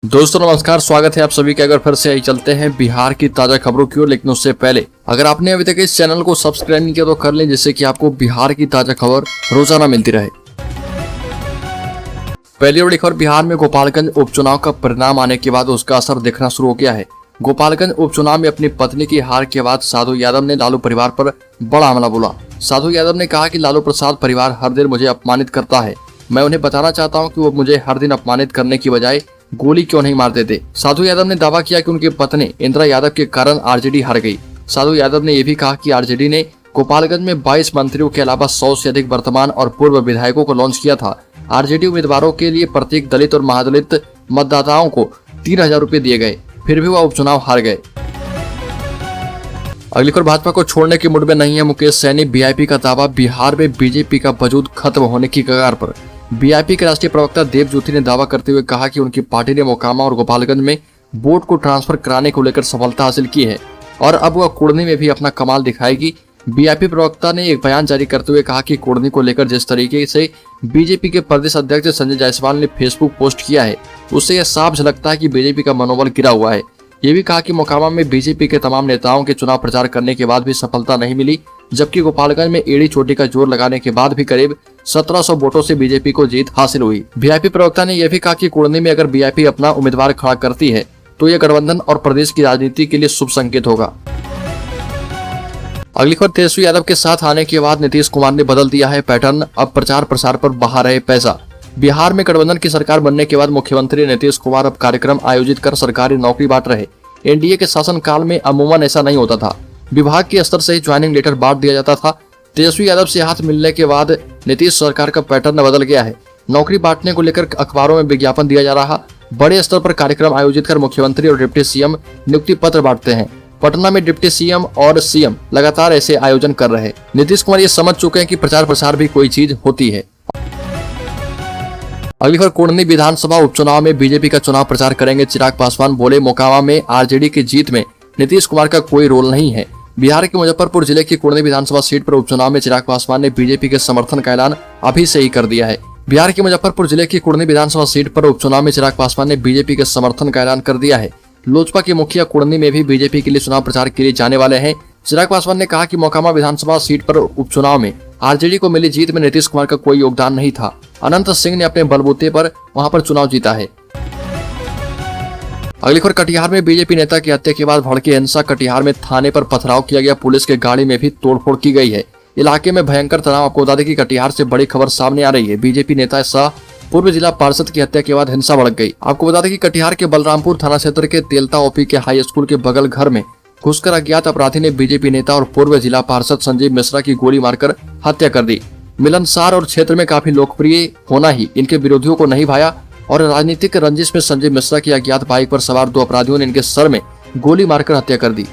दोस्तों नमस्कार, स्वागत है आप सभी का। अगर फिर से आई चलते हैं बिहार की ताजा खबरों की ओर, लेकिन उससे पहले अगर आपने अभी तक इस चैनल को सब्सक्राइब नहीं किया तो कर लें, जिससे कि आपको बिहार की ताजा खबर रोजाना मिलती रहे। पहली बड़ी खबर, बिहार में गोपालगंज उपचुनाव का परिणाम आने के बाद उसका असर दिखना शुरू हो गया है। गोपालगंज उपचुनाव में अपनी पत्नी की हार के बाद साधु यादव ने लालू परिवार पर बड़ा हमला बोला। साधु यादव ने कहा कि लालू प्रसाद परिवार हर दिन मुझे अपमानित करता है। मैं उन्हें बताना चाहता हूं कि वो मुझे हर दिन अपमानित करने की बजाय गोली क्यों नहीं मार देते। साधु यादव ने दावा किया कि उनकी पत्नी इंदिरा यादव के कारण आरजेडी हार गई। साधु यादव ने यह भी कहा कि आरजेडी ने गोपालगंज में 22 मंत्रियों के अलावा 100 से अधिक वर्तमान और पूर्व विधायकों को लॉन्च किया था। आरजेडी उम्मीदवारों के लिए प्रत्येक दलित और महादलित मतदाताओं को 3,000 रुपए दिए गए, फिर भी वह उपचुनाव हार गए। अगली खबर, भाजपा को छोड़ने की मुड में नहीं है मुकेश सैनी। वीआईपी का दावा, बिहार में बीजेपी का वजूद खत्म होने की कगार पर। वीआईपी के राष्ट्रीय प्रवक्ता देव ज्योति ने दावा करते हुए कहा कि उनकी पार्टी ने मोकामा और गोपालगंज में वोट को ट्रांसफर कराने को लेकर सफलता हासिल की है और अब वह कुर्नी में भी अपना कमाल दिखाएगी। वीआईपी प्रवक्ता ने एक बयान जारी करते हुए कहा कि कुर्नी को लेकर जिस तरीके से बीजेपी के प्रदेश अध्यक्ष संजय जायसवाल ने फेसबुक पोस्ट किया है, उससे यह साफ झलकता है कि बीजेपी का मनोबल गिरा हुआ है। ये भी कहा कि मोकामा में बीजेपी के तमाम नेताओं के चुनाव प्रचार करने के बाद भी सफलता नहीं मिली, जबकि गोपालगंज में एड़ी चोटी का जोर लगाने के बाद भी करीब 1700 वोटों से बीजेपी को जीत हासिल हुई। वीआईपी प्रवक्ता ने यह भी कहा कि कुर्नी में अगर बीजेपी अपना उम्मीदवार खड़ा करती है तो यह गठबंधन और प्रदेश की राजनीति के लिए शुभ संकेत होगा। अगली खबर, तेजस्वी यादव के साथ आने के बाद नीतीश कुमार ने बदल दिया है पैटर्न, अब प्रचार प्रसार पर बहा रहे पैसा। बिहार में गठबंधन की सरकार बनने के बाद मुख्यमंत्री नीतीश कुमार अब कार्यक्रम आयोजित कर सरकारी नौकरी बांट रहे। एनडीए के शासन काल में अमूमन ऐसा नहीं होता था, विभाग के स्तर से ही ज्वाइनिंग लेटर बांट दिया जाता था। तेजस्वी यादव से हाथ मिलने के बाद नीतीश सरकार का पैटर्न बदल गया है। नौकरी बांटने को लेकर अखबारों में विज्ञापन दिया जा रहा, बड़े स्तर पर कार्यक्रम आयोजित कर मुख्यमंत्री और डिप्टी सीएम नियुक्ति पत्र बांटते हैं। पटना में डिप्टी सीएम और सीएम लगातार ऐसे आयोजन कर रहे। नीतीश कुमार ये समझ चुके हैं कि प्रचार प्रसार भी कोई चीज होती है। अगली खबर, कुर्नी विधानसभा उपचुनाव में बीजेपी का चुनाव प्रचार करेंगे चिराग पासवान। बोले, मोकामा में आरजेडी की जीत में नीतीश कुमार का कोई रोल नहीं है। बिहार के मुजफ्फरपुर जिले की कुर्नी विधानसभा सीट पर उपचुनाव में चिराग पासवान ने बीजेपी के समर्थन का ऐलान अभी से ही कर दिया है। बिहार के मुजफ्फरपुर जिले की कुर्नी विधानसभा सीट पर उपचुनाव में चिराग पासवान ने बीजेपी के समर्थन का ऐलान कर दिया है। लोजपा के मुखिया कुर्नी में भी बीजेपी के लिए चुनाव प्रचार के लिए जाने वाले हैं। चिराग पासवान ने कहा कि मोकामा विधानसभा सीट पर उपचुनाव में आरजेडी को मिली जीत में नीतीश कुमार का कोई योगदान नहीं था। अनंत सिंह ने अपने बलबूते पर वहां पर चुनाव जीता है। अगली खबर, कटिहार में बीजेपी नेता की हत्या के बाद भड़की हिंसा। कटिहार में थाने पर पथराव किया गया, पुलिस के गाड़ी में भी तोड़फोड़ की गई है। इलाके में भयंकर तनाव। आपको बता दें कि कटिहार से बड़ी खबर सामने आ रही है। बीजेपी नेता सह पूर्व जिला पार्षद की हत्या के बाद हिंसा भड़क गई। आपको बता दें कि कटिहार के बलरामपुर थाना क्षेत्र के तेलता ओपी के हाई स्कूल के बगल घर में घुसकर अज्ञात अपराधी ने बीजेपी नेता और पूर्व जिला पार्षद संजीव मिश्रा की गोली मारकर हत्या कर दी। मिलनसार और क्षेत्र में काफी लोकप्रिय होना ही इनके विरोधियों को नहीं भाया और राजनीतिक रंजिश में संजीव मिश्रा की अज्ञात बाइक पर सवार 2 अपराधियों ने इनके सर में गोली मारकर हत्या कर दी।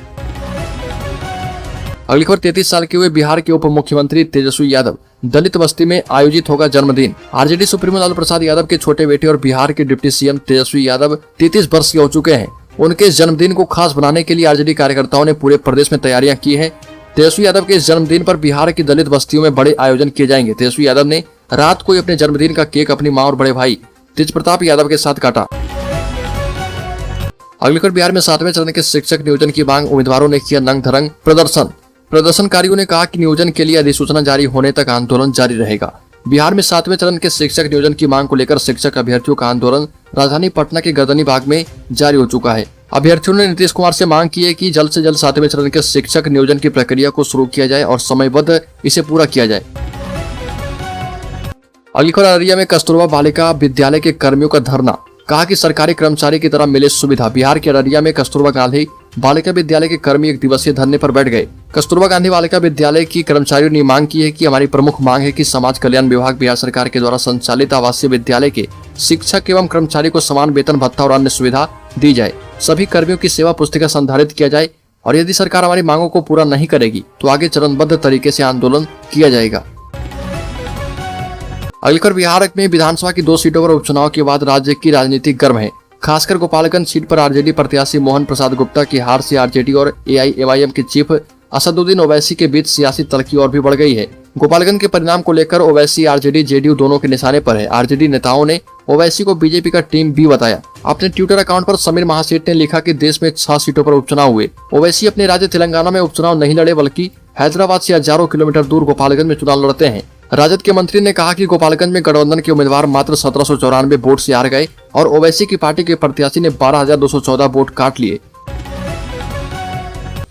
अगली खबर, 33 साल के हुए बिहार के उप मुख्यमंत्री तेजस्वी यादव दलित बस्ती में आयोजित होगा जन्मदिन। आरजेडी सुप्रीमो लालू प्रसाद यादव के छोटे बेटे और बिहार के डिप्टी सीएम तेजस्वी यादव 33 वर्ष के हो चुके हैं। उनके इस जन्मदिन को खास बनाने के लिए आरजेडी कार्यकर्ताओं ने पूरे प्रदेश में तैयारियां की है। तेजस्वी यादव के इस जन्मदिन पर बिहार की दलित बस्तियों में बड़े आयोजन किए जाएंगे। तेजस्वी यादव ने रात को अपने जन्मदिन का केक अपनी मां और बड़े भाई तेज प्रताप यादव के साथ काटा। अगली खबर, बिहार में 7वें चरण के शिक्षक नियोजन की मांग, उम्मीदवारों ने किया नंग धरंग प्रदर्शन। प्रदर्शनकारियों ने कहा कि नियोजन के लिए अधिसूचना जारी होने तक आंदोलन जारी रहेगा। बिहार में 7वें चरण के शिक्षक नियोजन की मांग को लेकर शिक्षक अभ्यर्थियों का आंदोलन राजधानी पटना के गर्दनी बाग में जारी हो चुका है। अभ्यर्थियों ने नीतीश कुमार से मांग की है कि जल्द से जल्द 7वें चरण के शिक्षक नियोजन की प्रक्रिया को शुरू किया जाए और समयबद्ध इसे पूरा किया जाए। अगली खबर, अररिया में कस्तूरबा बालिका विद्यालय के कर्मियों का धरना, कहा कि सरकारी कर्मचारी की तरह मिले सुविधा। बिहार के अररिया में कस्तूरबा गांधी बालिका विद्यालय के कर्मी 1 दिवसीय धरने पर बैठ गए। कस्तूरबा गांधी बालिका विद्यालय की कर्मचारियों ने मांग की है कि हमारी प्रमुख मांग है कि समाज कल्याण विभाग बिहार सरकार के द्वारा संचालित आवासीय विद्यालय के शिक्षक एवं कर्मचारी को समान वेतन भत्ता और अन्य सुविधा दी जाए। सभी कर्मियों की सेवा पुस्तिका संधारित किया जाए और यदि सरकार हमारी मांगों को पूरा नहीं करेगी तो आगे चरणबद्ध तरीके से आंदोलन किया जाएगा। अगली खबर, बिहार में विधानसभा की 2 सीटों पर उपचुनाव के बाद राज्य की राजनीति गर्म है। खासकर गोपालगंज सीट पर आरजेडी प्रत्याशी मोहन प्रसाद गुप्ता की हार से आरजेडी और एआईएमआईएम के चीफ असदुद्दीन ओवैसी के बीच सियासी तल्खी और भी बढ़ गई है। गोपालगंज के परिणाम को लेकर ओवैसी आरजेडी जेडीयू दोनों के निशाने पर है। आरजेडी नेताओं ने ओवैसी को बीजेपी का टीम बी बताया। अपने ट्विटर अकाउंट पर समीर महासेठ ने लिखा कि देश में 6 सीटों पर उपचुनाव हुए। ओवैसी अपने राज्य तेलंगाना में उपचुनाव नहीं लड़े, बल्कि हैदराबाद से हजारों किलोमीटर दूर गोपालगंज में चुनाव लड़ते हैं। राजद के मंत्री ने कहा कि गोपालगंज में गठबंधन के उम्मीदवार मात्र 1794 वोट से हार गए और ओवैसी की पार्टी के प्रत्याशी ने 12,214 वोट काट लिए।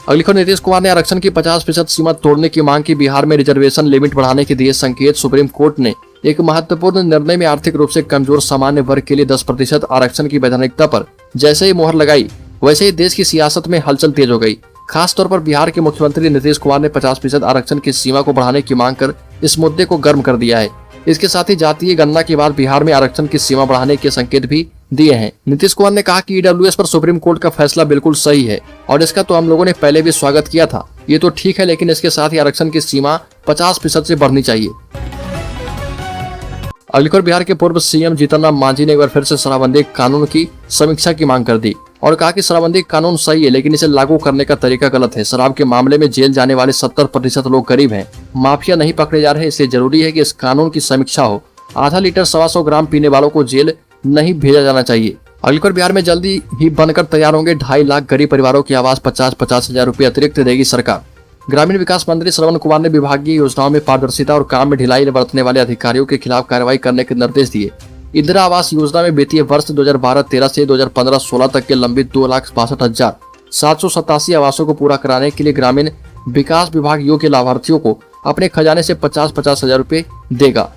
अगली खबर, नीतीश कुमार ने आरक्षण की 50% सीमा तोड़ने की मांग की। बिहार में रिजर्वेशन लिमिट बढ़ाने के दिए संकेत। सुप्रीम कोर्ट ने एक महत्वपूर्ण निर्णय में आर्थिक रूप से कमजोर सामान्य वर्ग के लिए 10% आरक्षण की वैधानिकता पर जैसे ही मोहर लगाई, वैसे ही देश की सियासत में हलचल तेज हो गई। खास तौर पर बिहार के मुख्यमंत्री नीतीश कुमार ने 50% आरक्षण की सीमा को बढ़ाने की मांग कर इस मुद्दे को गर्म कर दिया है। इसके साथ ही जातीय गणना के बाद बिहार में आरक्षण की सीमा बढ़ाने के संकेत भी दिए हैं। नीतीश कुमार ने कहा कि ईडब्ल्यूएस पर सुप्रीम कोर्ट का फैसला बिल्कुल सही है और इसका तो हम लोगों ने पहले भी स्वागत किया था। ये तो ठीक है, लेकिन इसके साथ ही आरक्षण की सीमा 50% से बढ़नी चाहिए। अगली खबर, बिहार के पूर्व सीएम जीतन राम मांझी ने एक बार फिर से शराबबंदी कानून की समीक्षा की मांग कर दी और कहा कि शराबबंदी कानून सही है, लेकिन इसे लागू करने का तरीका गलत है। शराब के मामले में जेल जाने वाले 70% लोग गरीब हैं, माफिया नहीं पकड़े जा रहे। इसलिए जरूरी है कि इस कानून की समीक्षा हो। आधा लीटर 125 ग्राम पीने वालों को जेल नहीं भेजा जाना चाहिए। अगली खबर, बिहार में जल्दी ही बनकर तैयार होंगे 2.5 लाख गरीब परिवारों की आवास। 50-50 हजार रुपये अतिरिक्त देगी सरकार। ग्रामीण विकास मंत्री श्रवण कुमार ने विभागीय योजनाओं में पारदर्शिता और काम में ढिलाई बरतने वाले अधिकारियों के खिलाफ कार्रवाई करने के निर्देश दिए। इंदिरा आवास योजना में वित्तीय वर्ष 2012-13 से 2015-16 तक के लंबित 2,62,787 आवासों को पूरा कराने के लिए ग्रामीण विकास विभाग योग्य लाभार्थियों को अपने खजाने से 50-50 हजार रुपये देगा।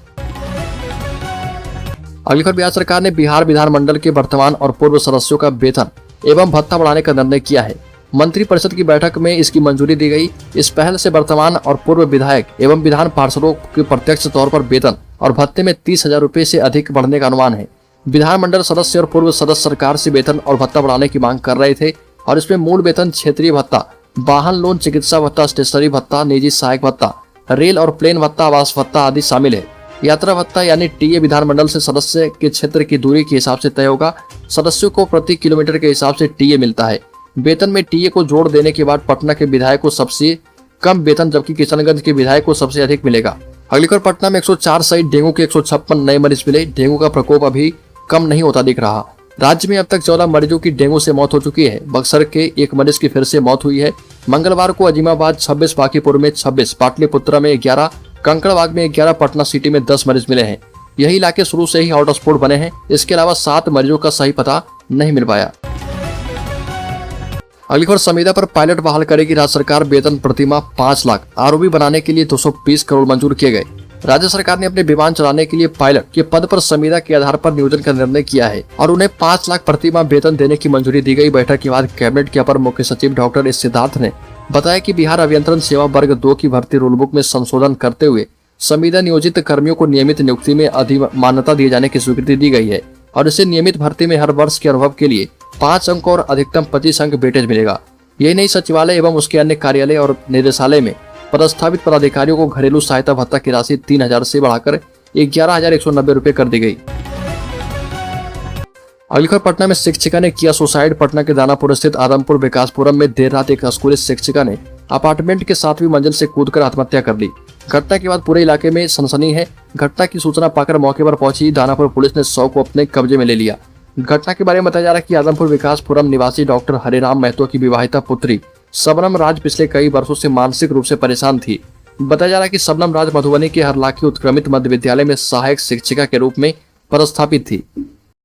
अगली खबर, बिहार सरकार ने बिहार विधानमंडल के वर्तमान और पूर्व सदस्यों का वेतन एवं भत्ता बढ़ाने का निर्णय किया है। मंत्री परिषद की बैठक में इसकी मंजूरी दी गई। इस पहल से वर्तमान और पूर्व विधायक एवं विधान पार्षदों के प्रत्यक्ष तौर पर वेतन और भत्ते में 30,000 रुपये से अधिक बढ़ने का अनुमान है। विधानमंडल सदस्य और पूर्व सदस्य सरकार से वेतन और भत्ता बढ़ाने की मांग कर रहे थे और इसमें मूल वेतन, क्षेत्रीय भत्ता, वाहन लोन, चिकित्सा भत्ता, स्टेशनरी भत्ता, निजी सहायक भत्ता, रेल और प्लेन भत्ता, आवास भत्ता आदि शामिल है। यात्रा भत्ता यानी टीए विधानमंडल से सदस्य के क्षेत्र की दूरी के हिसाब से तय होगा। सदस्यों को प्रति किलोमीटर के हिसाब से टीए मिलता है। वेतन में टीए को जोड़ देने के बाद पटना के विधायक को सबसे कम वेतन, जबकि किशनगंज के विधायक को सबसे अधिक मिलेगा। अगली खबर, पटना में 104 सहित डेंगू के 156 नए मरीज मिले। डेंगू का प्रकोप अभी कम नहीं होता दिख रहा। राज्य में अब तक 14 मरीजों की डेंगू से मौत हो चुकी है। बक्सर के एक मरीज की फिर से मौत हुई है। मंगलवार को अजीमाबाद 26, बांकीपुर में 26, पाटलिपुत्रा में 11, कंकड़बाग में 11, पटना सिटी में 10 मरीज मिले हैं। यही इलाके शुरू से ही हॉटस्पॉट बने हैं। इसके अलावा 7 मरीजों का सही पता नहीं मिल पाया। अगली खबर, संविदा पर पायलट बहाल करेगी राज्य सरकार। वेतन प्रतिमाह 5 लाख। आरओबी बनाने के लिए 220 करोड़ मंजूर किए गए। राज्य सरकार ने अपने विमान चलाने के लिए पायलट के पद पर संविदा के आधार पर नियोजन का निर्णय किया है और उन्हें 5 लाख प्रतिमाह वेतन देने की मंजूरी दी गई। बैठक के बाद कैबिनेट के अपर मुख्य सचिव डॉक्टर एस सिद्धार्थ ने बताया कि बिहार अभियंत्रण सेवा वर्ग 2 की भर्ती रूलबुक में संशोधन करते हुए संविदा नियोजित कर्मियों को नियमित नियुक्ति में मान्यता दिए जाने की स्वीकृति दी गई है और इसे नियमित भर्ती में हर वर्ष के अनुभव के लिए 5 अंक और अधिकतम 25 अंक वेटेज मिलेगा। यही नहीं, सचिवालय एवं उसके अन्य कार्यालय और निदेशालय में पदस्थापित पदाधिकारियों को घरेलू सहायता भत्ता की राशि 3,000 से बढ़ाकर 11,190 रुपए कर दी गई। अगली खबर, पटना में शिक्षिका ने किया सुसाइड। पटना के दानापुर स्थित आदमपुर विकासपुरम में देर रात एक स्कूली शिक्षिका ने अपार्टमेंट के 7वीं मंजिल से कूदकर आत्महत्या कर ली। घटना के बाद पूरे इलाके में सनसनी है। घटना की सूचना पाकर मौके पर पहुंची दानापुर पुलिस ने शव को अपने कब्जे में ले लिया। घटना के बारे में बताया जा रहा है कि आदमपुर विकासपुरम निवासी डॉक्टर हरिराम महतो की विवाहिता पुत्री शबनम राज पिछले कई वर्षों से मानसिक रूप से परेशान थी। बताया जा रहा है कि शबनम राज मधुबनी के हरलाखी उत्क्रमित मध्य विद्यालय में सहायक शिक्षिका के रूप में पदस्थापित थी।